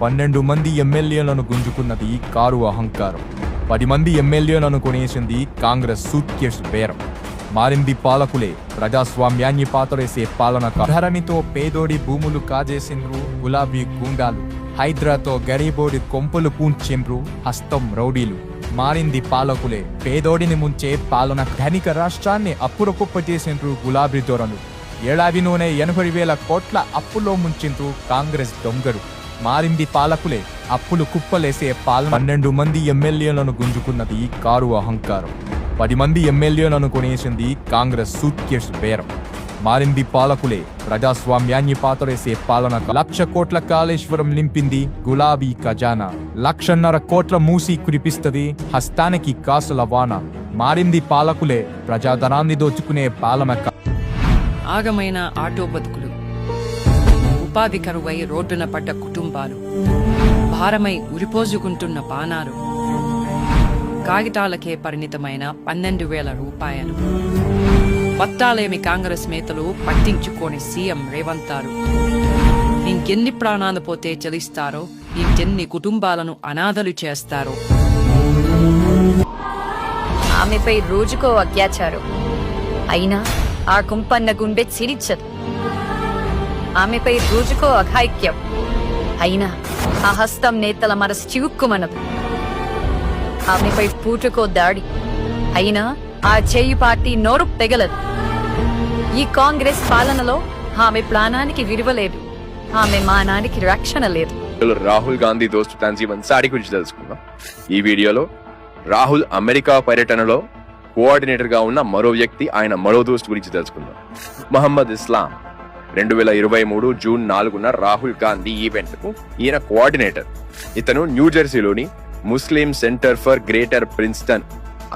12 మంది ఎమ్మెల్యేలను గుంజుకున్నది కారు అహంకారం. 10 మంది ఎమ్మెల్యేలను కొనేసింది కాంగ్రెస్ సూట్ కేసు బేరం. మారింది పాలకులే, ప్రజాస్వామ్యాన్ని పాతరేసే పాలన. ధరణితో పేదోడి భూములు కాజేసిండ్రు గులాబీ గూండాలు. హైడ్రాతో గరీబోడి కొంపులు పూంచిండ్రు హస్తం రౌడీలు. మారింది పాలకులే, పేదోడిని ముంచే పాలన. ధనిక రాష్ట్రాన్ని అప్పుల కుప్ప చేసిండ్రు గులాబీ దొరలు. ఏడాదిలోనే 80,000 కోట్ల అప్పులో ముంచిండ్రు కాంగ్రెస్ దొంగలు. మారింది పాలకులే, అప్పులు కుప్పలేసే పాలన. 12 మంది ఎమ్మెల్యేలను గుంజుకున్నది కారు అహంకారం. 10 మంది ఎమ్మెల్యేలను కొనేసింది కాంగ్రెస్ సూట్ కేసు బేరం. మారింది పాలకులే, ప్రజాస్వామ్యాన్ని పాతరేసే పాలన. 1,00,000 కోట్ల కాళేశ్వరం నింపింది గులాబీ ఖజానా. 1,50,000 కోట్ల మూసి కురిపిస్తది హస్తానికి కాసుల వాన. మారింది పాలకులే, ప్రజాధనాన్ని దోచుకునే పాలన. ఆగమైన ఆటో బతుకులు, ఉపాధి కరువై రోడ్డున పడ్డ కుటుంబాలు, భారమై ఉరిపోజుకుంటున్న పానాలు, కాగితాలకే పరిమితమైన 12,000 రూపాయలు. పత్తాలేమి కాంగ్రెస్ నేతలు పట్టించుకోని సీఎం రేవంతారు. ఇంకెన్ని ప్రాణాలు పోతే చెలిస్తారో, ఇంకెన్ని కుటుంబాలను అనాథలు చేస్తారో. ఆమెపై రోజుకో అత్యాచారం అయినా ఆ కుంపన్న గుండె చిరిచ్చదు. ఆమెపై రోజుకో అఘాయిత్యం అయినా ఆ హస్తం నేతల మనసు చివుక్కుమనదు. ఆమెపై పూటకో దాడి అయినా ఆ చేయి పార్టీ నోరు పెగలదు. ఈ కాంగ్రెస్ పాలనలో ఆమె ప్రాణానికి విలువలేదు, ఆమె మానానికి రక్షణ లేదు. రాహుల్ గాంధీ దోస్తు తన్జీమ్ అన్సారీ గురించి తెలుసుకుందాం. ఈ వీడియోలో రాహుల్ అమెరికా పర్యటనలో కోఆర్డినేటర్ గా ఉన్న మరో వ్యక్తి, ఆయన మరో దోస్తు గురించి తెలుసుకుందాం. మహమ్మద్ ఇస్లాం. 2023 జూన్ 4న రాహుల్ గాంధీ ఈవెంట్ కు ఈయన కోఆర్డినేటర్. ఇతను న్యూజెర్సీలోని ముస్లిం సెంటర్ ఫర్ గ్రేటర్ ప్రిన్స్టన్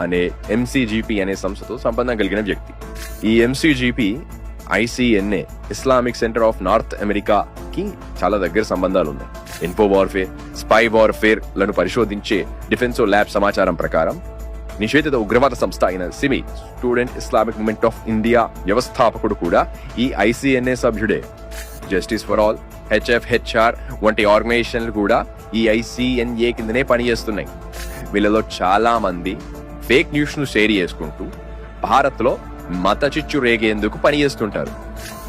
అనే MCGP అనే సంస్థతో సంబంధం కలిగిన వ్యక్తి. ఈ MCGP ICNA Islamic centre of north America కి చాలా దగ్గర సంబంధాలు ఉన్నాయి. ఇన్ఫో వార్ఫేర్, స్పై వార్ఫేర్ లను పరిశోధించే డిఫెన్సో ల్యాబ్ సమాచారం ప్రకారం నిషేధిత ఉగ్రవాద సంస్థ అయిన SIMI, Student Islamic Movement of India వ్యవస్థాపకుడు కూడా ఈ ICNA సభ్యుడే. జస్టిస్ ఫర్ ఆల్, HFHR వంటి ఆర్గనైజేషన్లు కూడా ఈ ICNA కిందనే పనిచేస్తున్నాయి. వీళ్ళలో చాలా మంది ఫేక్ న్యూస్ ను షేర్ చేసుకుంటూ భారత్ లో మత చిచ్చు రేగేందుకు పనిచేస్తుంటారు.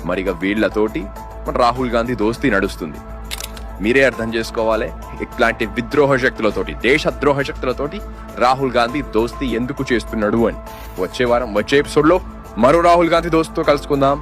మరిగా వీళ్లతోటి రాహుల్ గాంధీ దోస్తీ నడుస్తుంది. మీరే అర్థం చేసుకోవాలి, ఇట్లాంటి విద్రోహ శక్తులతోటి, దేశద్రోహ శక్తులతోటి రాహుల్ గాంధీ దోస్తీ ఎందుకు చేస్తున్నాడు అని. వచ్చే వారం వచ్చే ఎపిసోడ్ లో మరో రాహుల్ గాంధీ దోస్తుతో కలుసుకుందాం.